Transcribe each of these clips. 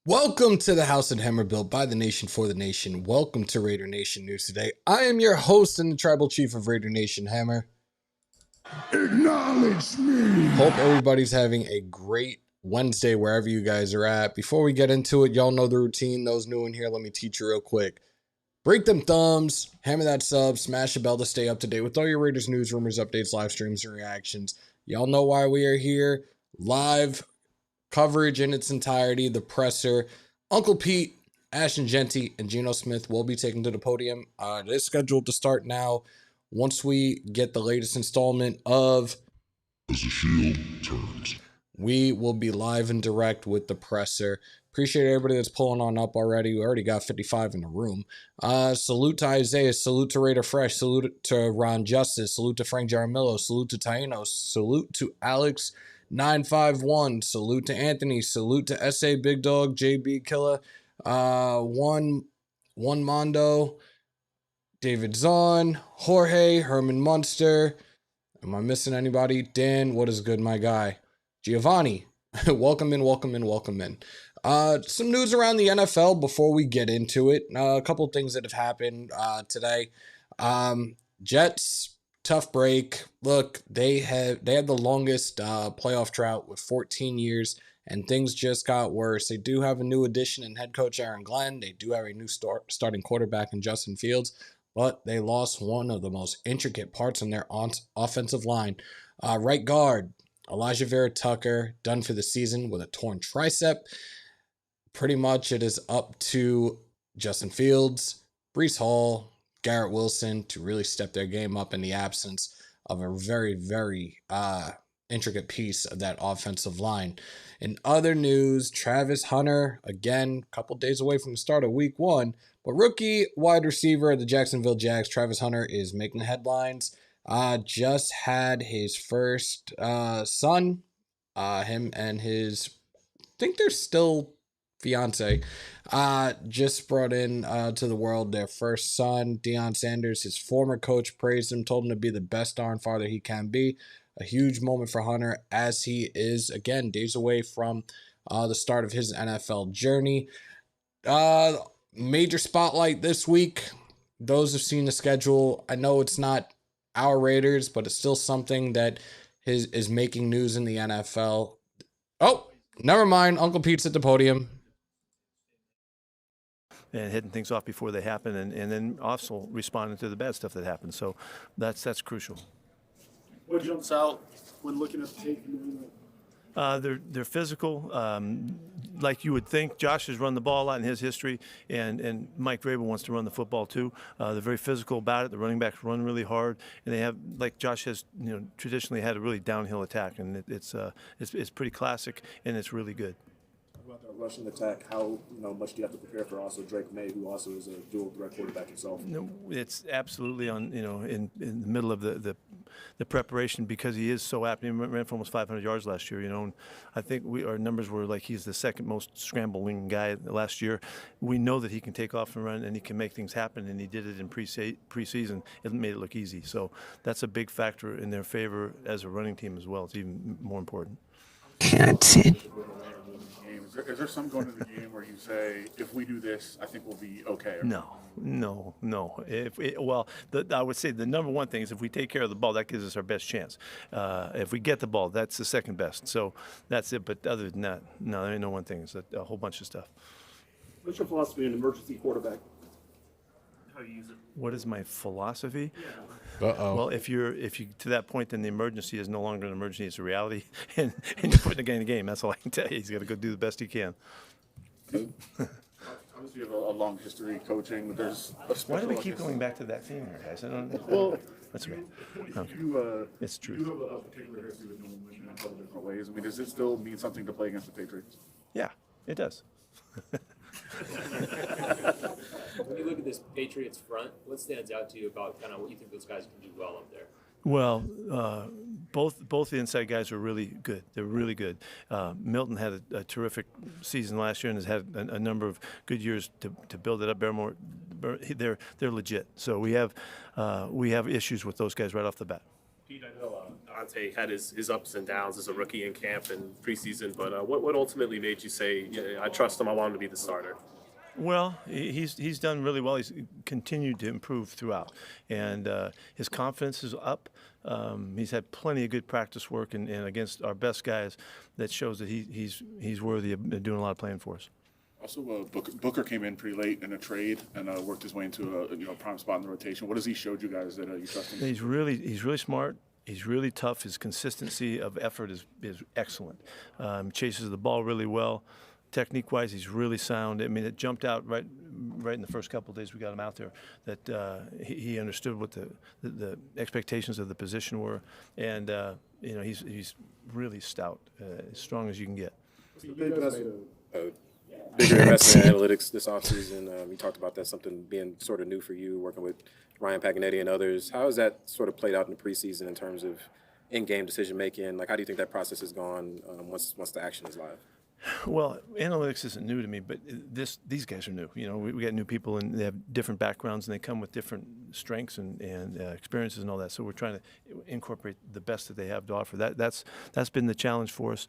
Welcome to the House and Hammer built by the nation for the nation. Welcome to Raider Nation News today. I am your host and the tribal chief of Raider Nation, Hammer. Acknowledge me. Hope everybody's having a great Wednesday wherever you guys are at. Before we get into it, y'all know the routine. Those new in here, let me teach you real quick. Break them thumbs, hammer that sub, smash the bell to stay up to date with all your Raiders news, rumors, updates, live streams, and reactions. Y'all know why we are here. Live coverage in its entirety, the presser. Uncle Pete, Ashton Jeanty, and Geno Smith will be taken to the podium. It is scheduled to start now once we get the latest installment of As the shield turns. We will be live and direct with the presser. Appreciate everybody that's pulling on up already. We already got 55 in the room. Salute to Isaiah. Salute to Raider Fresh. Salute to Ron Justice. Salute to Frank Jaramillo. Salute to Taino. Salute to Alex 951. Salute to Anthony. Salute to SA Big Dog, JB Killer, One Mondo, David Zahn, Jorge, Herman Munster. Am I missing anybody? Dan, what is good, my guy? Giovanni, welcome in. Some news around the NFL before we get into it. A couple of things that have happened today. Jets, tough break. Look, they had the longest playoff drought with 14 years, and things just got worse. They do have a new addition in head coach Aaron Glenn. They do have a new starting quarterback in Justin Fields, but they lost one of the most intricate parts in their offensive line. Right guard, Elijah Vera Tucker, done for the season with a torn tricep. Pretty much it is up to Justin Fields, Breece Hall, Garrett Wilson to really step their game up in the absence of a very, very intricate piece of that offensive line. In other news, Travis Hunter, again, a couple days away from the start of week 1, but rookie wide receiver of the Jacksonville Jags, Travis Hunter, is making headlines. Just had his first son, him and his, I think they're still fiance, just brought in to the world their first son, Deion Sanders. His former coach praised him, told him to be the best darn father he can be. A huge moment for Hunter as he is, again, days away from the start of his NFL journey. Major spotlight this week. Those who've seen the schedule, I know it's not our Raiders, but it's still something that is making news in the NFL. Oh, never mind. Uncle Pete's at the podium. And hitting things off before they happen, and then also responding to the bad stuff that happens. So that's crucial. What jumps out when looking at the tape? They're physical, like you would think. Josh has run the ball a lot in his history, and Mike Vrabel wants to run the football too. They're very physical about it. The running backs run really hard, and they have, like Josh has, traditionally had a really downhill attack, and it's pretty classic, and it's really good. About that rushing attack, how much do you have to prepare for also Drake May, who also is a dual threat quarterback himself? It's absolutely on in the middle of the preparation, because he is so apt. He ran for almost 500 yards last year. And I think our numbers were like he's the second most scrambling guy last year. We know that he can take off and run, and he can make things happen, and he did it in preseason. It made it look easy. So that's a big factor in their favor as a running team as well. It's even more important. Is there some going to the game where you say, if we do this, I think we'll be okay? No. I would say the number one thing is if we take care of the ball, that gives us our best chance. If we get the ball, that's the second best. So that's it. But other than that, no, there ain't no one thing. It's a whole bunch of stuff. What's your philosophy on emergency quarterback? How you use it? What is my philosophy? Uh-oh. Well, if you to that point, then the emergency is no longer an emergency; it's a reality, and you're putting the guy in the game. That's all I can tell you. He's got to go do the best he can. Obviously, you have a long history coaching. There's Why do we keep going back to that theme here, guys? I don't. Well, that's okay. It's true. You have a particular history with New England in a couple different ways. I mean, does it still mean something to play against the Patriots? Yeah, it does. When you look at this Patriots front, what stands out to you about kind of what you think those guys can do well up there? Well, both the inside guys are really good. They're really good. Milton had a terrific season last year and has had a number of good years to build it up. Barrymore, they're legit. So we have issues with those guys right off the bat. Pete, I know Ante had his ups and downs as a rookie in camp and preseason, but what ultimately made you say, yeah, I trust him, I want him to be the starter? Well, he's done really well. He's continued to improve throughout, and his confidence is up. He's had plenty of good practice work, and against our best guys, that shows that he's worthy of doing a lot of playing for us. Also, Booker came in pretty late in a trade and worked his way into a prime spot in the rotation. What has he showed you guys that you trust him? He's really smart. He's really tough. His consistency of effort is excellent. Chases the ball really well. Technique-wise, he's really sound. I mean, it jumped out right in the first couple of days we got him out there that he understood what the expectations of the position were, and he's really stout, as strong as you can get. Bigger investment in analytics this offseason. You talked about that, something being sort of new for you, working with Ryan Paganetti and others. How has that sort of played out in the preseason in terms of in-game decision-making? Like, how do you think that process has gone once the action is live? Well, analytics isn't new to me, but these guys are new. You know, we got new people, and they have different backgrounds, and they come with different strengths and experiences and all that. So we're trying to incorporate the best that they have to offer. That's been the challenge for us.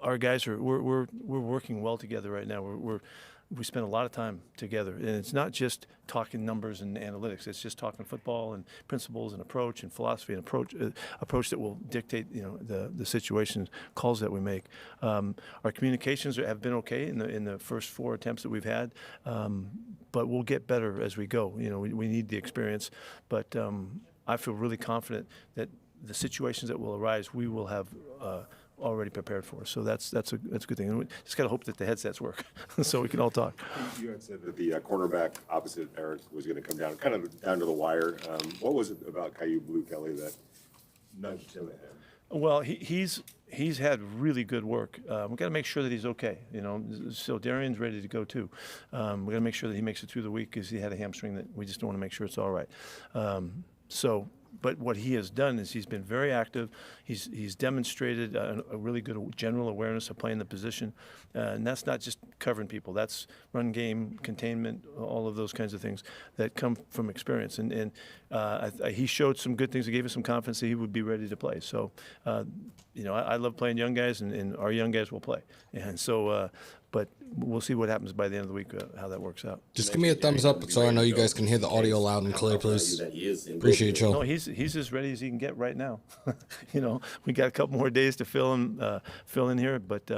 Our guys we're working well together right now. We spend a lot of time together, and it's not just talking numbers and analytics. It's just talking football and principles and approach and philosophy and approach that will dictate, the situations, calls that we make. Our communications have been okay in the first 4 attempts that we've had, but we'll get better as we go. We need the experience, but I feel really confident that the situations that will arise, we will have already prepared for. So that's a good thing. And we just got to hope that the headsets work so we can all talk. You had said that the cornerback opposite Eric was going to come down, kind of down to the wire. What was it about Caillou Blue Kelly that nudged him ahead? Well, he's had really good work. We've got to make sure that he's okay. So Darian's ready to go too. We've got to make sure that he makes it through the week because he had a hamstring that we just want to make sure it's all right. But what he has done is he's been very active. He's demonstrated a really good general awareness of playing the position, and that's not just covering people. That's run game, containment, all of those kinds of things that come from experience. And he showed some good things that gave us some confidence that he would be ready to play. So, I love playing young guys, and our young guys will play. And so, but we'll see what happens by the end of the week, how that works out. Just give me a thumbs up so I know you guys can hear the audio loud and clear, please. Appreciate you. No, he's as ready as he can get right now. We got a couple more days to fill in here, but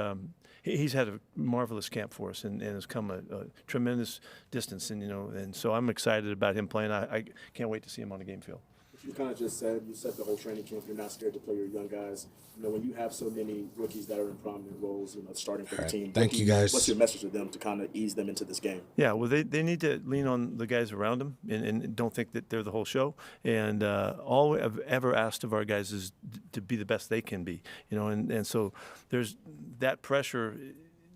he's had a marvelous camp for us and has come a tremendous distance, and so I'm excited about him playing. I can't wait to see him on the game field. You kind of just said the whole training camp, you're not scared to play your young guys. When you have so many rookies that are in prominent roles, starting for the team. Thank you, guys. What's your message to them to kind of ease them into this game? Yeah, well, they need to lean on the guys around them and don't think that they're the whole show. And all I've ever asked of our guys is to be the best they can be, and so there's that pressure.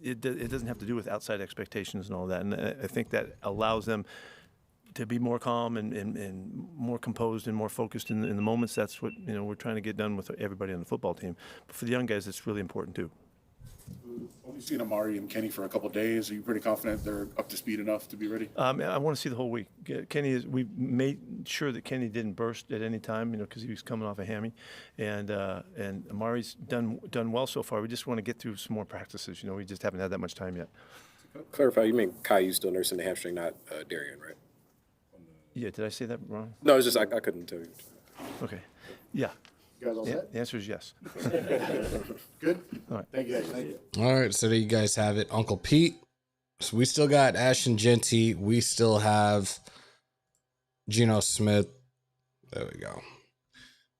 It doesn't have to do with outside expectations and all that. And I think that allows them to be more calm and more composed and more focused in the moments. That's what we're trying to get done with everybody on the football team. But for the young guys, it's really important too. Only seen Amari and Kenny for a couple of days. Are you pretty confident they're up to speed enough to be ready? I want to see the whole week. We made sure that Kenny didn't burst at any time, because he was coming off a hammy, and Amari's done well so far. We just want to get through some more practices. We just haven't had that much time yet. Clarify, you mean Caillou still nursing the hamstring, not Darian, right? Yeah, did I say that wrong? No, it's just I couldn't tell you. Okay. Yeah. You guys all set? The answer is yes. Good? All right. Thank you guys. Thank you. All right, so there you guys have it. Uncle Pete. So we still got Ashton Jeanty. We still have Geno Smith. There we go.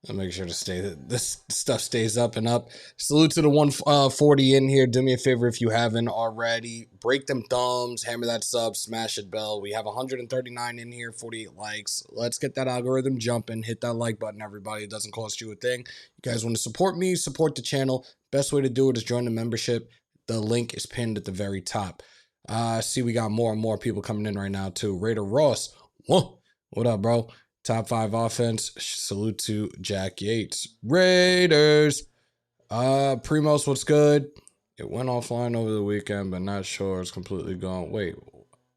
I'll make sure this stuff stays up and up. Salute to the 140 in here. Do me a favor if you haven't already. Break them thumbs, hammer that sub, smash that bell. We have 139 in here, 48 likes. Let's get that algorithm jumping. Hit that like button, everybody. It doesn't cost you a thing. You guys want to support me, support the channel. Best way to do it is join the membership. The link is pinned at the very top. See, we got more and more people coming in right now, too. Raider Ross. Whoa. What up, bro? Top 5 offense. Salute to Jack Yates. Raiders. Primos, what's good? It went offline over the weekend, but not sure it's completely gone. Wait,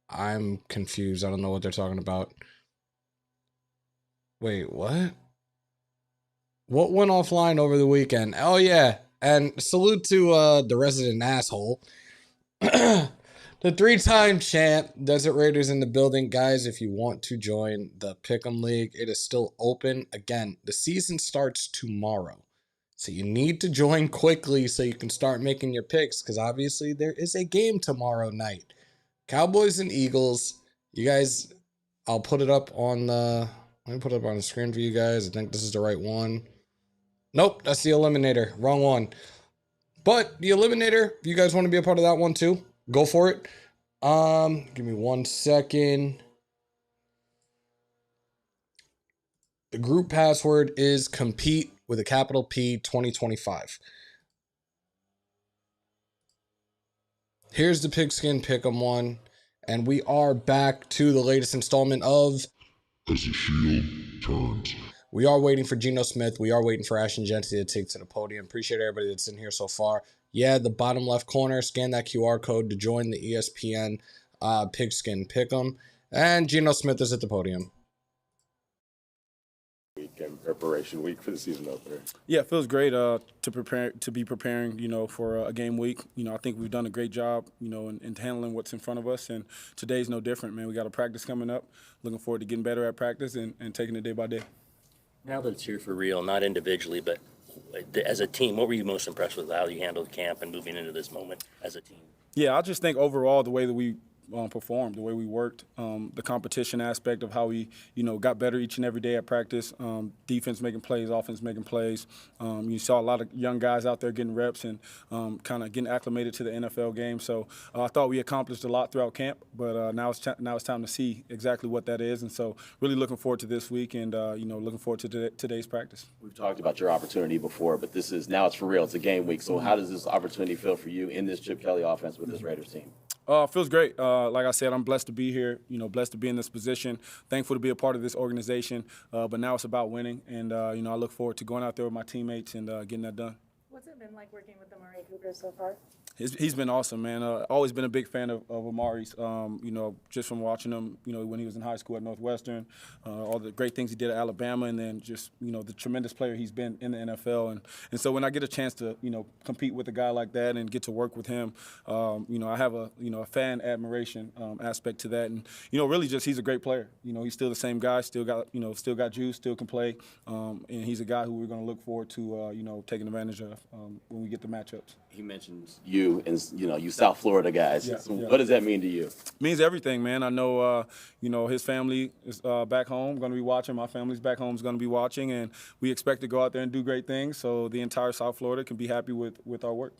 I'm confused. I don't know what they're talking about. Wait, what? What went offline over the weekend? Oh, yeah. And salute to the resident asshole. The 3-time champ, Desert Raiders in the building. Guys, if you want to join the Pick'em League, it is still open. Again, the season starts tomorrow. So you need to join quickly so you can start making your picks, because obviously there is a game tomorrow night. Cowboys and Eagles. You guys, I'll put it up on the... Let me put it up on the screen for you guys. I think this is the right one. Nope, that's the Eliminator. Wrong one. But the Eliminator, if you guys want to be a part of that one too, go for it. Give me 1 second. The group password is compete with a capital P 2025. Here's the Pigskin Pick'em one. And we are back to the latest installment of As the shield turns. We are waiting for Geno Smith. We are waiting for Ashton Jeanty to take to the podium. Appreciate everybody that's in here so far. Yeah, the bottom left corner, scan that QR code to join the ESPN Pigskin Pick'em. And Geno Smith is at the podium. Week and preparation week for the season opener. Yeah, it feels great to be preparing, for a game week. I think we've done a great job, in handling what's in front of us. And today's no different, man. We got a practice coming up. Looking forward to getting better at practice and taking it day by day. Now that it's here for real, not individually, but as a team, what were you most impressed with how you handled camp and moving into this moment as a team? Yeah, I just think overall the way that we performed, the way we worked, the competition aspect of how we, got better each and every day at practice, defense making plays, offense making plays. You saw a lot of young guys out there getting reps and kind of getting acclimated to the NFL game. So I thought we accomplished a lot throughout camp, but now it's time to see exactly what that is. And so really looking forward to this week and, looking forward to today's practice. We've talked about your opportunity before, but now it's for real. It's a game week. So how does this opportunity feel for you in this Chip Kelly offense with this Raiders team? Feels great. Like I said, I'm blessed to be here, blessed to be in this position, thankful to be a part of this organization. But now it's about winning, and, I look forward to going out there with my teammates and getting that done. What's it been like working with Amari Cooper so far? He's been awesome, man. Always been a big fan of Amari's, just from watching him, when he was in high school at Northwestern, all the great things he did at Alabama, and then just, the tremendous player he's been in the NFL. And so when I get a chance to, compete with a guy like that and get to work with him, I have a fan admiration aspect to that. And, really just he's a great player. He's still the same guy, still got juice, still can play. And he's a guy who we're going to look forward to, taking advantage of when we get the matchups. He mentions you and, you South Florida guys. Yeah, so yeah. What does that mean to you? It means everything, man. I know, his family is back home, going to be watching. My family's back home is going to be watching, and we expect to go out there and do great things so the entire South Florida can be happy with our work.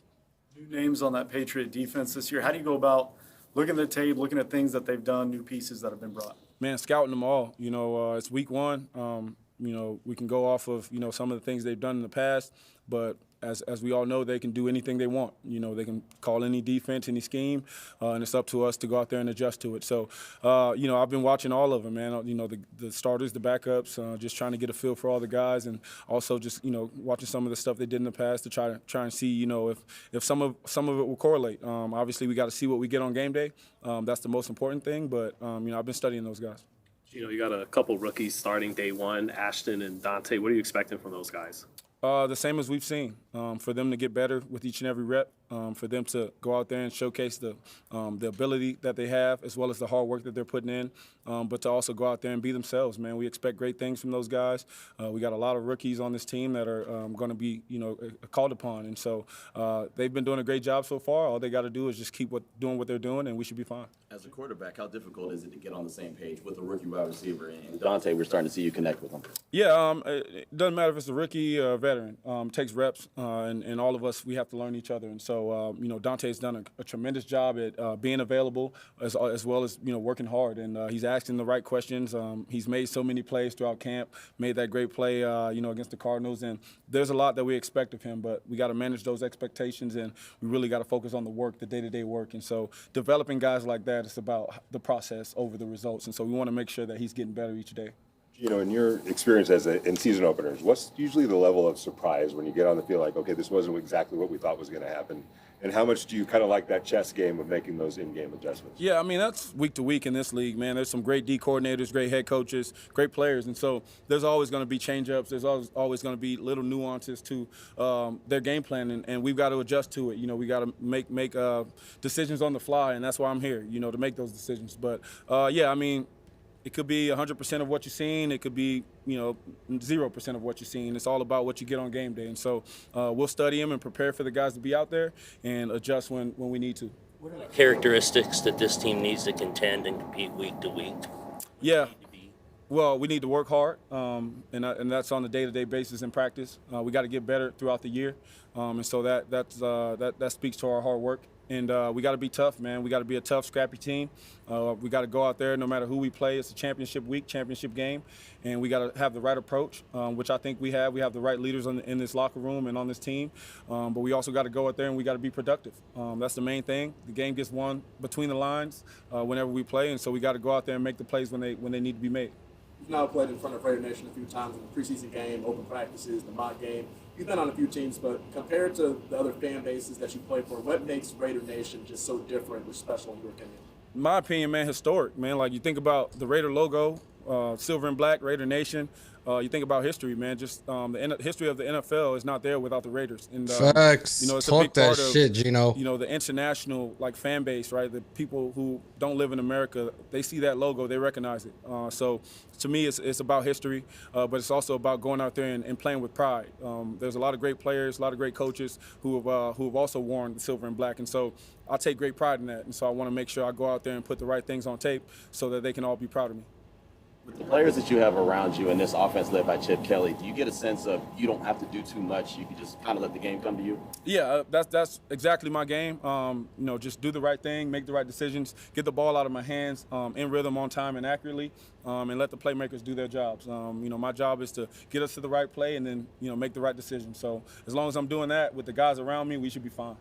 New names on that Patriot defense this year. How do you go about looking at the tape, looking at things that they've done, new pieces that have been brought? Man, scouting them all. It's week one. We can go off of, some of the things they've done in the past, but as we all know, they can do anything they want. They can call any defense, any scheme, and it's up to us to go out there and adjust to it. So, I've been watching all of them, man. The starters, the backups, just trying to get a feel for all the guys, and also just, watching some of the stuff they did in the past to try and see, if some of it will correlate. Obviously, we got to see what we get on game day. That's the most important thing, but, I've been studying those guys. You got a couple rookies starting day one, Ashton and Dante. What are you expecting from those guys? The same as we've seen, for them to get better with each and every rep, for them to go out there and showcase the ability that they have as well as the hard work that they're putting in, but to also go out there and be themselves, man. We expect great things from those guys. We got a lot of rookies on this team that are going to be, called upon. And so they've been doing a great job so far. All they got to do is just keep doing what they're doing, and we should be fine. As a quarterback, how difficult is it to get on the same page with a rookie wide receiver? And Dante, we're starting to see you connect with him. Yeah, it doesn't matter if it's a rookie or a veteran. It takes reps, and all of us, we have to learn each other. And so, Dante's done a tremendous job at being available as well as, working hard. And he's asking the right questions. He's made so many plays throughout camp, made that great play, against the Cardinals. And there's a lot that we expect of him, but we got to manage those expectations, and we really got to focus on the work, the day-to-day work. And so developing guys like that, it's about the process over the results. And so we want to make sure that he's getting better each day. in your experience in season openers, what's usually the level of surprise when you get on the field? Like, okay, this wasn't exactly what we thought was going to happen. And how much do you kind of like that chess game of making those in-game adjustments? Yeah, I mean, that's week to week in this league, man. There's some great D coordinators, great head coaches, great players. And so there's always going to be change-ups. There's always going to be little nuances to their game plan, and we've got to adjust to it. We got to make decisions on the fly, and that's why I'm here, to make those decisions. But, yeah, I mean, it could be 100% of what you've seen. It could be, 0% of what you've seen. It's all about what you get on game day. And so we'll study them and prepare for the guys to be out there and adjust when we need to. What are the characteristics that this team needs to contend and compete week to week? Yeah. Well, we need to work hard, and that's on a day-to-day basis in practice. We got to get better throughout the year, and so that speaks to our hard work. And we got to be tough, man. We got to be a tough, scrappy team. We got to go out there no matter who we play. It's a championship week, championship game, and we got to have the right approach, which I think we have. We have the right leaders in this locker room and on this team, but we also got to go out there and we got to be productive. That's the main thing. The game gets won between the lines whenever we play, and so we got to go out there and make the plays when they need to be made. You've now played in front of Raider Nation a few times in the preseason game, open practices, the mock game. You've been on a few teams, but compared to the other fan bases that you play for, what makes Raider Nation just so different or special in your opinion? In my opinion, man, historic, man. Like, you think about the Raider logo, silver and black, Raider Nation. You think about history, man. Just the history of the NFL is not there without the Raiders. And facts. It's Talk a big that part shit, Geno. of the international fan base, right? The people who don't live in America, they see that logo, they recognize it. So to me, it's about history, but it's also about going out there and playing with pride. There's a lot of great players, a lot of great coaches who have also worn the silver and black, and so I take great pride in that. And so I want to make sure I go out there and put the right things on tape so that they can all be proud of me. With the players that you have around you in this offense led by Chip Kelly, do you get a sense of you don't have to do too much, you can just kind of let the game come to you? Yeah, that's exactly my game. Just do the right thing, make the right decisions, get the ball out of my hands in rhythm, on time, and accurately, and let the playmakers do their jobs. My job is to get us to the right play and then, make the right decision. So as long as I'm doing that with the guys around me, we should be fine.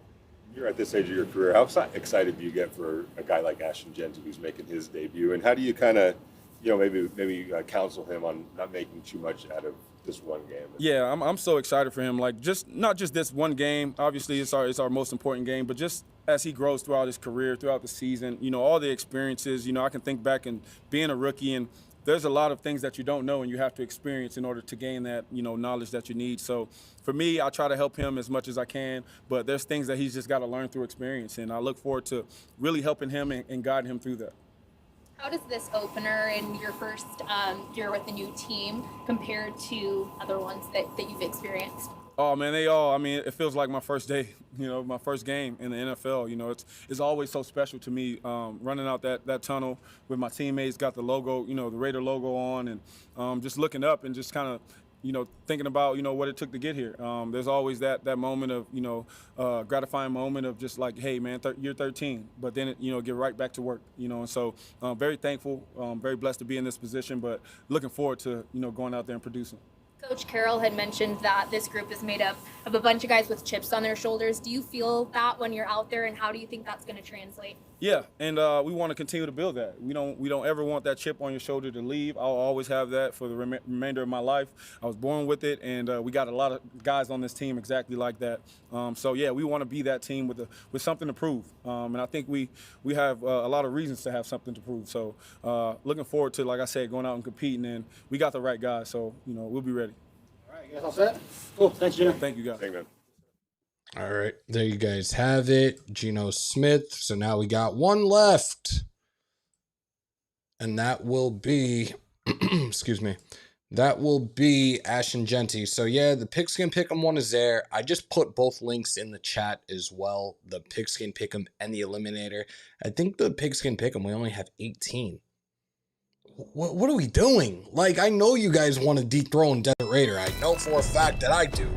You're at this stage of your career. How excited do you get for a guy like Ashton Jeanty who's making his debut, and how do you kind of maybe counsel him on not making too much out of this one game? Yeah, I'm so excited for him. Not just this one game. Obviously, it's our most important game, but just as he grows throughout his career, throughout the season, all the experiences. I can think back and being a rookie, and there's a lot of things that you don't know and you have to experience in order to gain that knowledge that you need. So for me, I try to help him as much as I can, but there's things that he's just got to learn through experience, and I look forward to really helping him and guiding him through that. How does this opener in your first year with the new team compare to other ones that you've experienced? Oh, man, it feels like my first day, my first game in the NFL. It's always so special to me running out that tunnel with my teammates, got the logo, the Raider logo on, and just looking up and just kind of, thinking about, what it took to get here. There's always that moment of, gratifying moment of just like, hey, man, you're 13, but then, get right back to work, and so very thankful, very blessed to be in this position, but looking forward to, going out there and producing. Coach Carroll had mentioned that this group is made up of a bunch of guys with chips on their shoulders. Do you feel that when you're out there, and how do you think that's going to translate? Yeah, and we want to continue to build that. We don't ever want that chip on your shoulder to leave. I'll always have that for the remainder of my life. I was born with it, and we got a lot of guys on this team exactly like that. So yeah, we want to be that team with something to prove, and I think we have a lot of reasons to have something to prove. So looking forward to, like I said, going out and competing, and we got the right guys, so we'll be ready. All right, you guys all set? Cool. Thanks, Geno. Thank you, guys. Thank you, man. All right, there you guys have it. Geno Smith. So now we got one left. And that will be, excuse me, that will be Ashton Jeanty. So yeah, the Pigskin Pick'em one is there. I just put both links in the chat as well. The Pigskin Pick'em and the Eliminator. I think the Pigskin Pick'em, we only have 18. What are we doing? Like, I know you guys want to dethrone Desert Raider. I know for a fact that I do.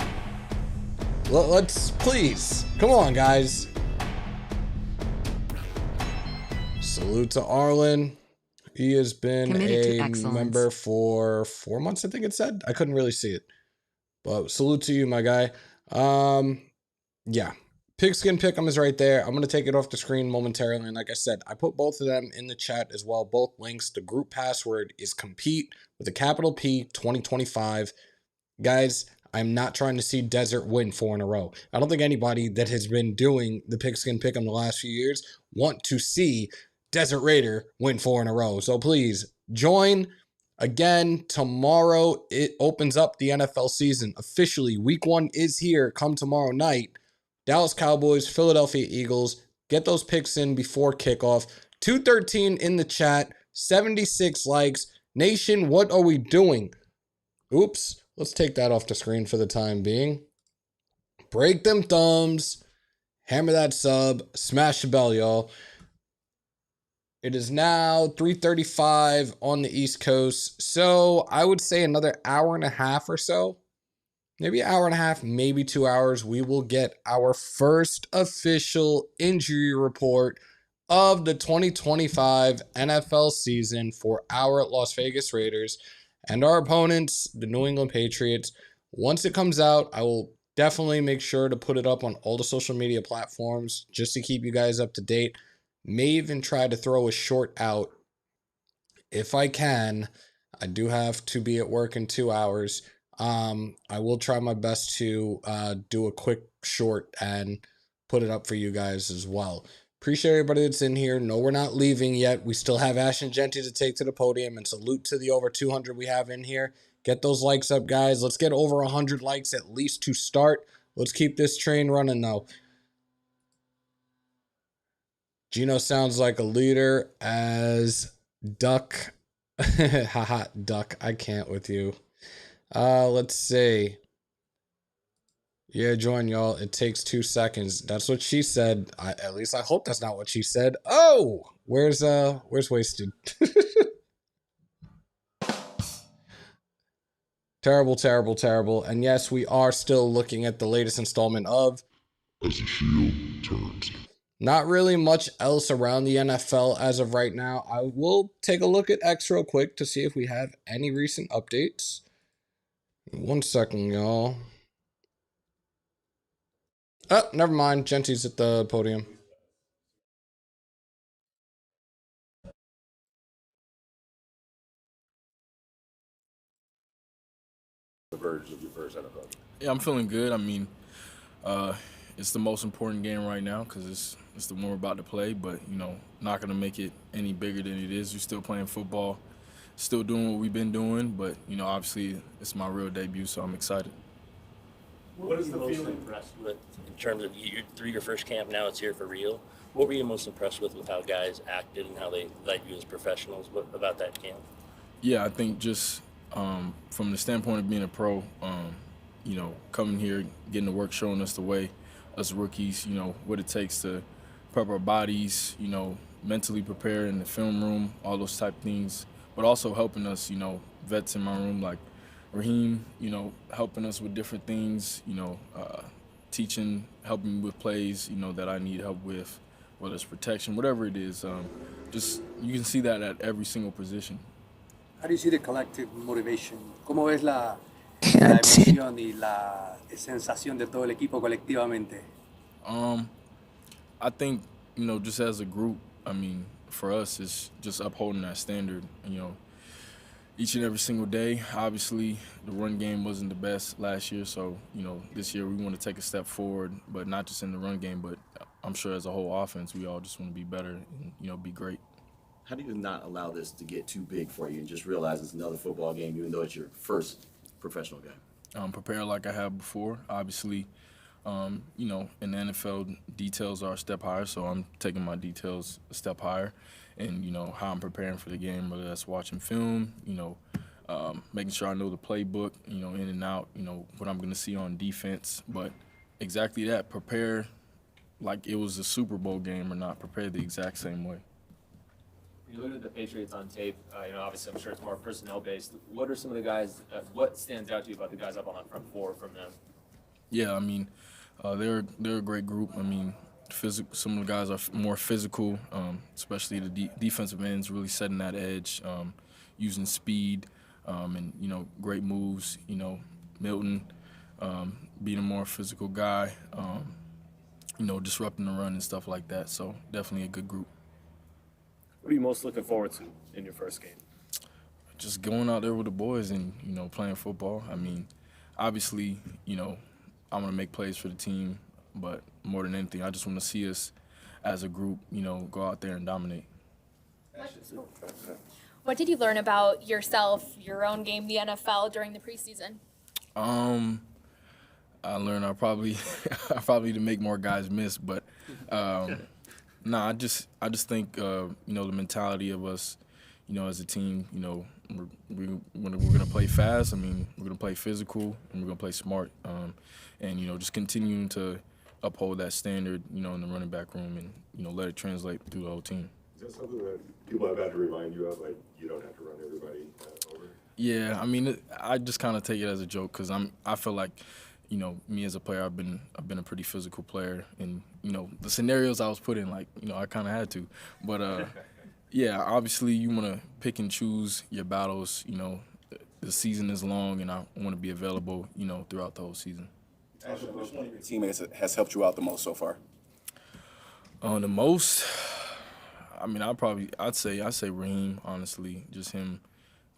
Let's, please. Come on, guys. Salute to Arlen. He has been a member for 4 months, I think it said. I couldn't really see it. But salute to you, my guy. Yeah. Pigskin Pick'em is right there. I'm going to take it off the screen momentarily. And like I said, I put both of them in the chat as well. Both links. The group password is compete with a capital P 2025. Guys, I'm not trying to see Desert win 4 in a row. I don't think anybody that has been doing the Pigskin Pick'em the last few years want to see Desert Raider win 4 in a row. So please join. Again, tomorrow it opens up the NFL season officially. Week 1 is here. Come tomorrow night. Dallas Cowboys, Philadelphia Eagles. Get those picks in before kickoff. 213 in the chat. 76 likes. Nation, what are we doing? Oops. Let's take that off the screen for the time being. Break them thumbs. Hammer that sub. Smash the bell, y'all. It is now 3:35 on the East Coast. So I would say another hour and a half or so. Maybe an hour and a half, maybe 2 hours. We will get our first official injury report of the 2025 NFL season for our Las Vegas Raiders and our opponents, the New England Patriots. Once it comes out, I will definitely make sure to put it up on all the social media platforms just to keep you guys up to date. May even try to throw a short out if I can. I do have to be at work in 2 hours. I will try my best to do a quick short and put it up for you guys as well. Appreciate everybody that's in here. No, we're not leaving yet. We still have Ashton Jeanty to take to the podium, and salute to the over 200 we have in here. Get those likes up, guys. Let's get over 100 likes at least to start. Let's keep this train running, though. Geno sounds like a leader as Duck. Haha, Duck. I can't with you. Let's see. Yeah, join y'all. It takes 2 seconds. That's what she said. At least I hope that's not what she said. Oh, where's Wasted? Terrible, terrible, terrible. And yes, we are still looking at the latest installment of As the Shield Turns. Not really much else around the NFL as of right now. I will take a look at X real quick to see if we have any recent updates. 1 second, y'all. Oh, never mind. Genty's at the podium. The verge of your first NFL. Yeah, I'm feeling good. I mean, it's the most important game right now because it's the one we're about to play. But not gonna make it any bigger than it is. We're still playing football, still doing what we've been doing. But obviously, it's my real debut, so I'm excited. What is the most impressed with in terms of through your first camp? Now it's here for real. What were you most impressed with how guys acted and how they led you as professionals? What about that camp? Yeah, I think just from the standpoint of being a pro, coming here, getting to work, showing us the way, us rookies, what it takes to prep our bodies, mentally prepare in the film room, all those type of things, but also helping us, vets in my room like Raheem, helping us with different things, teaching, helping me with plays, that I need help with, whether it's protection, whatever it is. Just you can see that at every single position. How do you see the collective motivation? ¿Cómo ves la emoción y la sensación de todo el equipo colectivamente? I think, just as a group, I mean, for us, it's just upholding that standard, each and every single day. Obviously, the run game wasn't the best last year, so, this year we want to take a step forward, but not just in the run game, but I'm sure as a whole offense, we all just want to be better and, be great. How do you not allow this to get too big for you and just realize it's another football game, even though it's your first professional game? Prepare like I have before. Obviously, in the NFL, details are a step higher, so I'm taking my details a step higher. And, how I'm preparing for the game, whether that's watching film, making sure I know the playbook, in and out, what I'm going to see on defense. But exactly that, prepare like it was a Super Bowl game or not, prepare the exact same way. You look at the Patriots on tape, obviously I'm sure it's more personnel-based. What are some of the guys, what stands out to you about the guys up on that front four from them? Yeah, I mean, they're a great group. I mean, some of the guys are more physical, especially the defensive ends really setting that edge, using speed, and, great moves. Milton being a more physical guy. disrupting the run and stuff like that. So definitely a good group. What are you most looking forward to in your first game? Just going out there with the boys and, playing football. I mean, obviously, I want to make plays for the team, but more than anything, I just want to see us as a group, go out there and dominate. What did you learn about yourself, your own game, the NFL during the preseason? I learned I probably need to make more guys miss, but I just think the mentality of us, as a team, we're gonna play fast. I mean, we're gonna play physical and we're gonna play smart, and just continuing to uphold that standard, in the running back room, and let it translate through the whole team. Is that something that people have had to remind you of? Like, you don't have to run everybody over? Yeah, I mean, I just kind of take it as a joke because I feel like, me as a player, I've been a pretty physical player, and the scenarios I was put in, like, I kind of had to, but yeah, obviously you want to pick and choose your battles. The season is long, and I want to be available, throughout the whole season. Which one of your teammates has helped you out the most so far? The most, I mean, I'd say Raheem, honestly. Just him,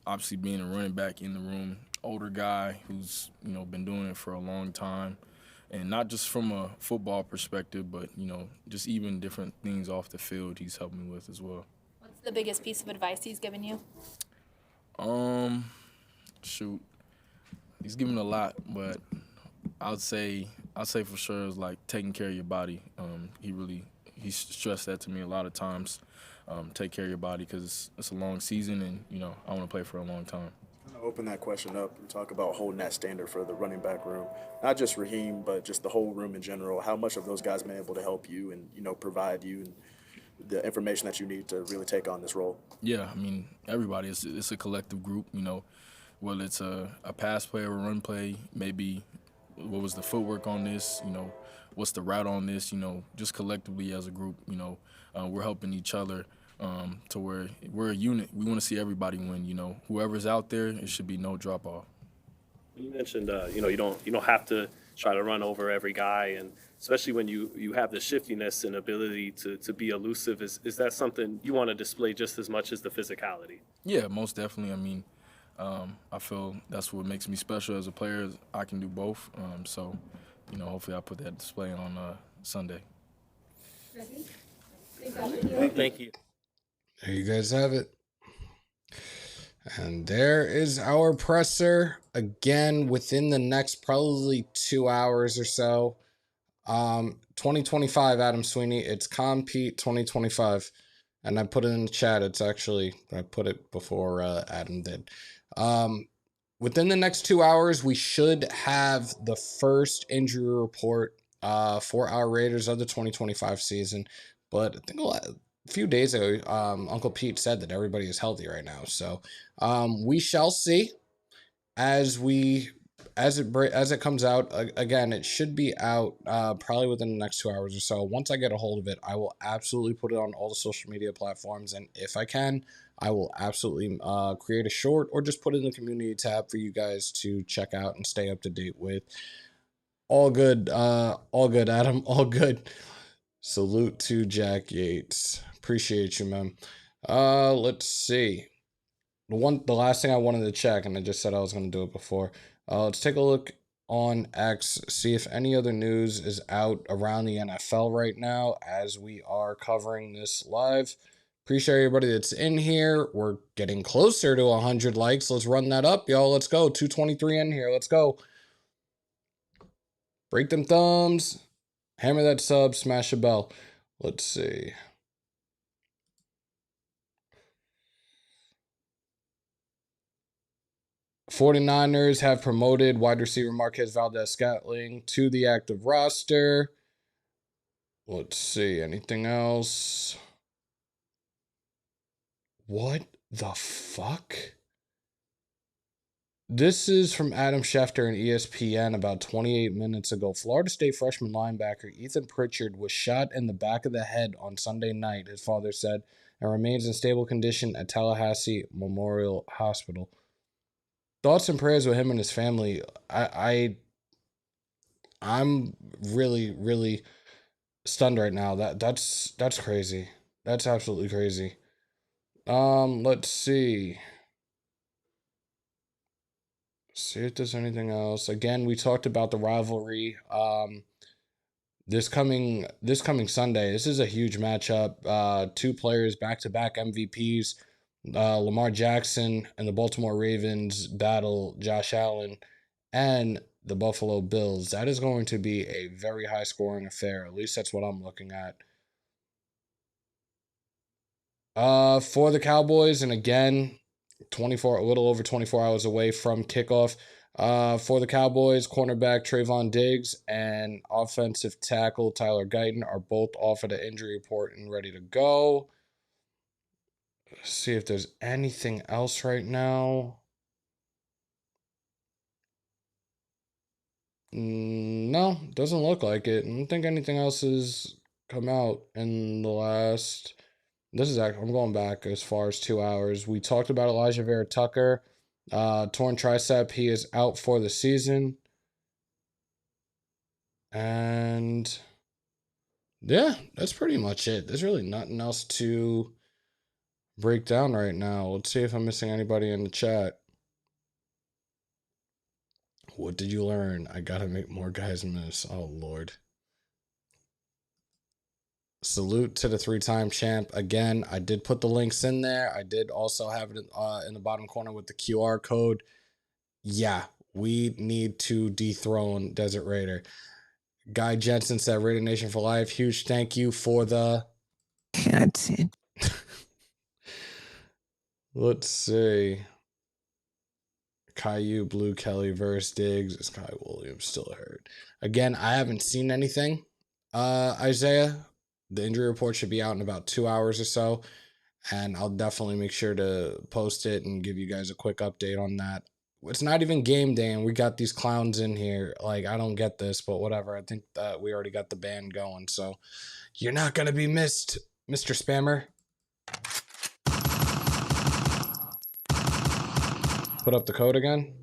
obviously being a running back in the room, older guy who's been doing it for a long time, and not just from a football perspective, but just even different things off the field he's helped me with as well. What's the biggest piece of advice he's given you? Shoot, he's given a lot, but I'd say for sure it's like taking care of your body. He stressed that to me a lot of times. Take care of your body because it's a long season, and I want to play for a long time. Open that question up and talk about holding that standard for the running back room. Not just Raheem, but just the whole room in general. How much of those guys been able to help you and provide you and the information that you need to really take on this role? Yeah, I mean, everybody. It's a collective group. Whether it's a pass play or a run play, maybe what was the footwork on this, what's the route on this, just collectively as a group, we're helping each other to where we're a unit. We want to see everybody win, whoever's out there, it should be no drop off. You mentioned, you don't have to try to run over every guy, and especially when you have the shiftiness and ability to be elusive, is that something you want to display just as much as the physicality? Yeah, most definitely. I mean, I feel that's what makes me special as a player. I can do both. So, hopefully I put that display on Sunday. Thank you. There you guys have it. And there is our presser again within the next probably 2 hours or so. 2025, Adam Sweeney. It's Compete 2025. And I put it in the chat. I put it before Adam did. Within the next 2 hours, we should have the first injury report for our Raiders of the 2025 season. But I think a few days ago, Uncle Pete said that everybody is healthy right now. So we shall see as it comes out. Again, it should be out probably within the next 2 hours or so. Once I get a hold of it, I will absolutely put it on all the social media platforms, and if I can, I will absolutely create a short or just put it in the community tab for you guys to check out and stay up to date with. All good, Adam, all good. Salute to Jack Yates. Appreciate you, man. Let's see. The last thing I wanted to check, and I just said I was going to do it before. Let's take a look on X, see if any other news is out around the NFL right now as we are covering this live. Appreciate everybody that's in here. We're getting closer to 100 likes. Let's run that up, y'all. Let's go. 223 in here. Let's go. Break them thumbs. Hammer that sub. Smash a bell. Let's see. '49ers have promoted wide receiver Marquez Valdez-Scantling to the active roster. Let's see. Anything else? What the fuck? This is from Adam Schefter and ESPN about 28 minutes ago. Florida State freshman linebacker Ethan Pritchard was shot in the back of the head on Sunday night, his father said, and remains in stable condition at Tallahassee Memorial Hospital. Thoughts and prayers with him and his family. I'm really, really stunned right now. That's crazy. That's absolutely crazy. Let's see. See if there's anything else. Again, we talked about the rivalry. This coming Sunday, this is a huge matchup. Two players back-to-back MVPs. Lamar Jackson and the Baltimore Ravens battle Josh Allen and the Buffalo Bills. That is going to be a very high-scoring affair. At least that's what I'm looking at. For the Cowboys, and again, a little over 24 hours away from kickoff. For the Cowboys, cornerback Trayvon Diggs and offensive tackle Tyler Guyton are both off of the injury report and ready to go. Let's see if there's anything else right now. No, doesn't look like it. I don't think anything else has come out in the last. I'm going back as far as 2 hours. We talked about Elijah Vera Tucker, torn tricep. He is out for the season. And yeah, that's pretty much it. There's really nothing else to break down right now. Let's see if I'm missing anybody in the chat. What did you learn? I gotta make more guys miss. Oh, Lord. Salute to the 3-time champ. Again, I did put the links in there. I did also have it in the bottom corner with the QR code. Yeah, we need to dethrone Desert Raider. Guy Jensen said, Raider Nation for life. Huge thank you for the content. Let's see. Caillou, Blue Kelly versus Diggs. Is Kai Williams still hurt? Again, I haven't seen anything. Isaiah, the injury report should be out in about 2 hours or so. And I'll definitely make sure to post it and give you guys a quick update on that. It's not even game day, and we got these clowns in here. Like, I don't get this, but whatever. I think that we already got the band going, so you're not going to be missed, Mr. Spammer. Put up the code again.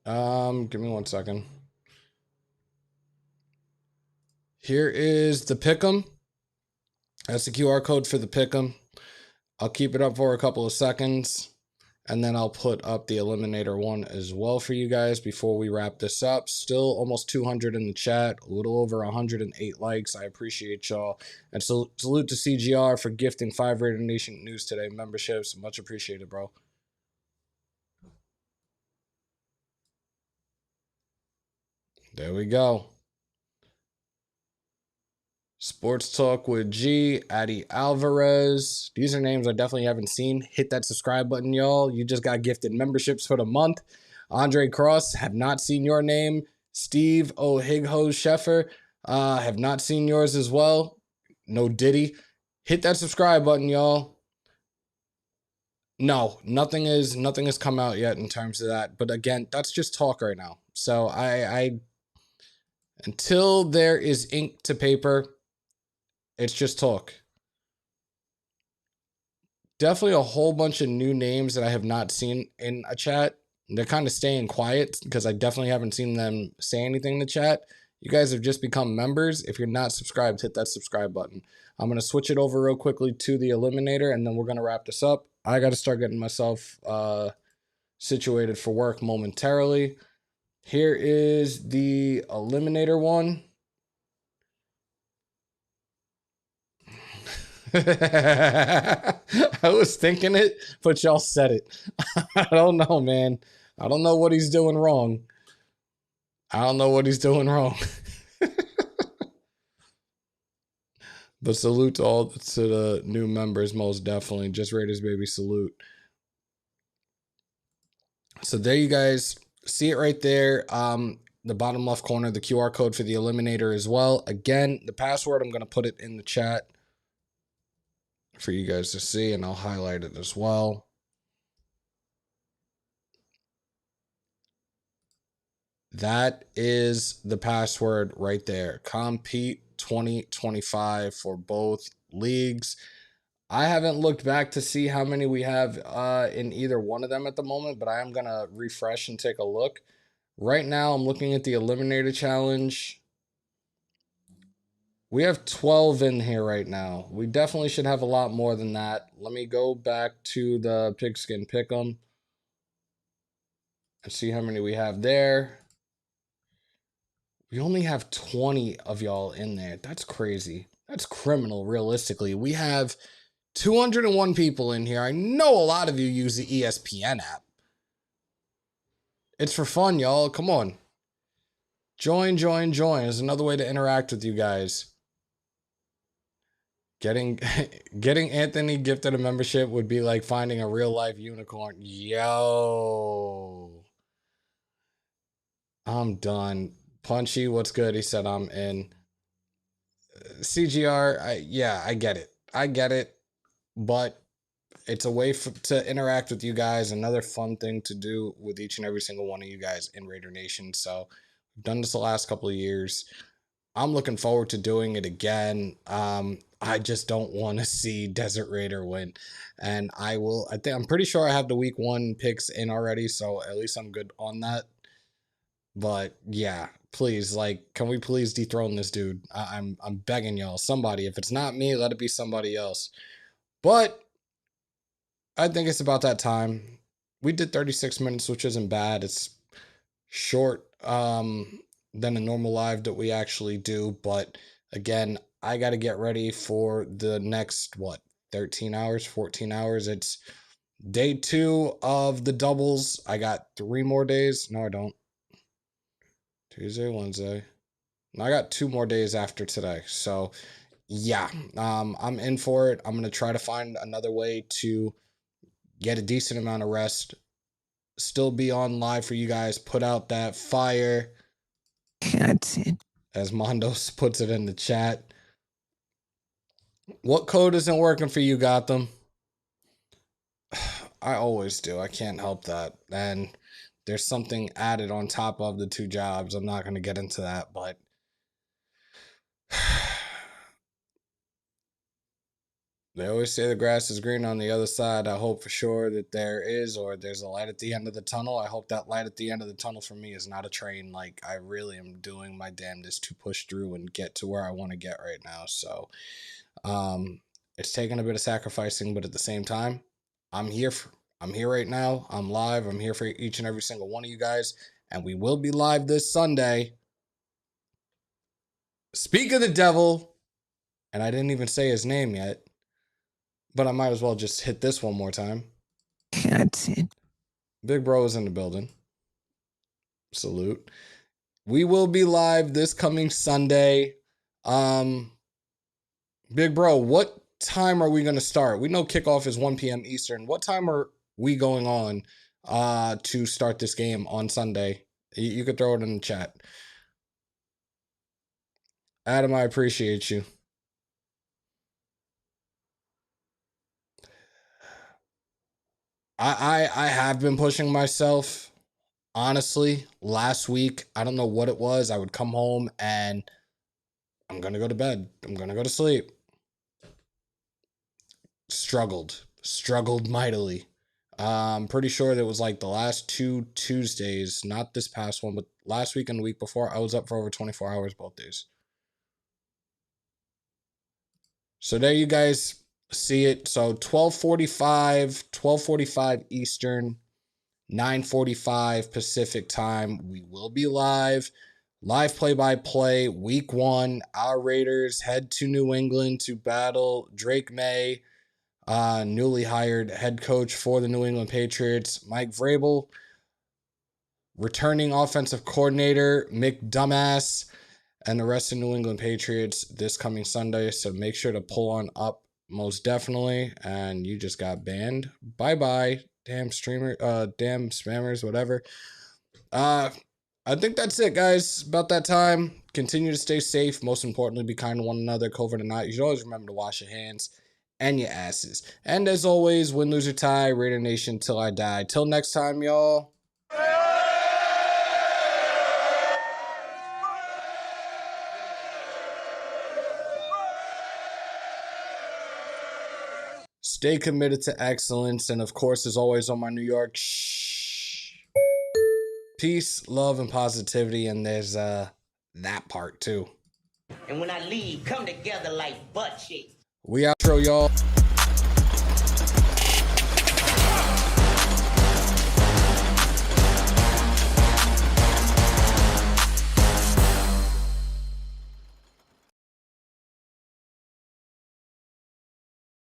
Give me 1 second. Here is the Pick'em. That's the QR code for the Pick'em. I'll keep it up for a couple of seconds, and then I'll put up the Eliminator one as well for you guys before we wrap this up. Still almost 200 in the chat, a little over 108 likes. I appreciate y'all. And salute to CGR for gifting 5 Raider Nation News Today memberships. Much appreciated, bro. There we go. Sports Talk with G, Addy Alvarez. These are names I definitely haven't seen. Hit that subscribe button, y'all. You just got gifted memberships for the month. Andre Cross, have not seen your name. Steve O'Higho Sheffer, have not seen yours as well. No Diddy. Hit that subscribe button, y'all. No, nothing has come out yet in terms of that. But again, that's just talk right now. So I until there is ink to paper, it's just talk. Definitely a whole bunch of new names that I have not seen in a chat. They're kind of staying quiet because I definitely haven't seen them say anything in the chat. You guys have just become members. If you're not subscribed, hit that subscribe button. I'm going to switch it over real quickly to the Eliminator, and then we're going to wrap this up. I got to start getting myself situated for work momentarily. Here is the Eliminator one. I was thinking it, but y'all said it. I don't know, man. I don't know what he's doing wrong. But salute to all to the new members, most definitely. Just Raiders, baby, salute. So there you guys see it right there. The bottom left corner, the QR code for the Eliminator as well. Again, the password, I'm going to put it in the chat for you guys to see, and I'll highlight it as well. That is the password right there. Compete 2025 for both leagues. I haven't looked back to see how many we have in either one of them at the moment, but I am going to refresh and take a look. Right now, I'm looking at the Eliminator Challenge. We have 12 in here right now. We definitely should have a lot more than that. Let me go back to the Pigskin Pick'em and see how many we have there. We only have 20 of y'all in there. That's crazy. That's criminal, realistically. We have 201 people in here. I know a lot of you use the ESPN app. It's for fun, y'all. Come on. Join. There's another way to interact with you guys. Getting Anthony gifted a membership would be like finding a real life unicorn. Yo. I'm done. Punchy, what's good? He said I'm in. CGR, I get it. But it's a way to interact with you guys. Another fun thing to do with each and every single one of you guys in Raider Nation. So we've done this the last couple of years. I'm looking forward to doing it again. I just don't want to see Desert Raider win. And I'm pretty sure I have the week 1 picks in already, so at least I'm good on that. But yeah, please, can we please dethrone this dude? I'm begging y'all. Somebody, if it's not me, let it be somebody else. But I think it's about that time. We did 36 minutes, which isn't bad. It's short than a normal live that we actually do. But again, I got to get ready for the next, 13 hours, 14 hours. It's day 2 of the doubles. I got 3 more days. No, I don't. Tuesday, Wednesday. No, I got 2 more days after today. So yeah, I'm in for it. I'm going to try to find another way to get a decent amount of rest, still be on live for you guys, put out that fire. Content. As Mondos puts it in the chat. What code isn't working for you, Gotham? I always do. I can't help that. And there's something added on top of the 2 jobs. I'm not going to get into that, but they always say the grass is green on the other side. I hope for sure that there is, or there's a light at the end of the tunnel. I hope that light at the end of the tunnel for me is not a train. I really am doing my damnedest to push through and get to where I want to get right now. So, it's taking a bit of sacrificing, but at the same time, I'm here right now. I'm live. I'm here for each and every single one of you guys, and we will be live this Sunday. Speak of the devil, and I didn't even say his name yet. But I might as well just hit this one more time. Content. Big Bro is in the building. Salute. We will be live this coming Sunday. Big Bro, what time are we going to start? We know kickoff is 1 p.m. Eastern. What time are we going on to start this game on Sunday? You could throw it in the chat. Adam, I appreciate you. I have been pushing myself. Honestly, last week, I don't know what it was. I would come home and I'm going to go to bed. I'm going to go to sleep. Struggled mightily. I'm pretty sure that was the last 2 Tuesdays, not this past one, but last week and the week before, I was up for over 24 hours both days. So there you guys see it. So 12:45 Eastern, 9:45 Pacific time. We will be live play-by-play, week 1. Our Raiders head to New England to battle Drake May, newly hired head coach for the New England Patriots, Mike Vrabel, returning offensive coordinator Mick Dumbass, and the rest of New England Patriots this coming Sunday. So make sure to pull on up, most definitely. And you just got banned. Bye-bye. Damn spammers, whatever. I think that's it, guys. About that time. Continue to stay safe. Most importantly, be kind to one another. COVID or not, you should always remember to wash your hands and your asses. And as always, win, lose, or tie, Raider Nation till I die. Till next time, y'all. Stay committed to excellence. And of course, as always on my New York, peace, love, and positivity. And there's that part too. And when I leave, come together like butt cheeks. We outro, y'all.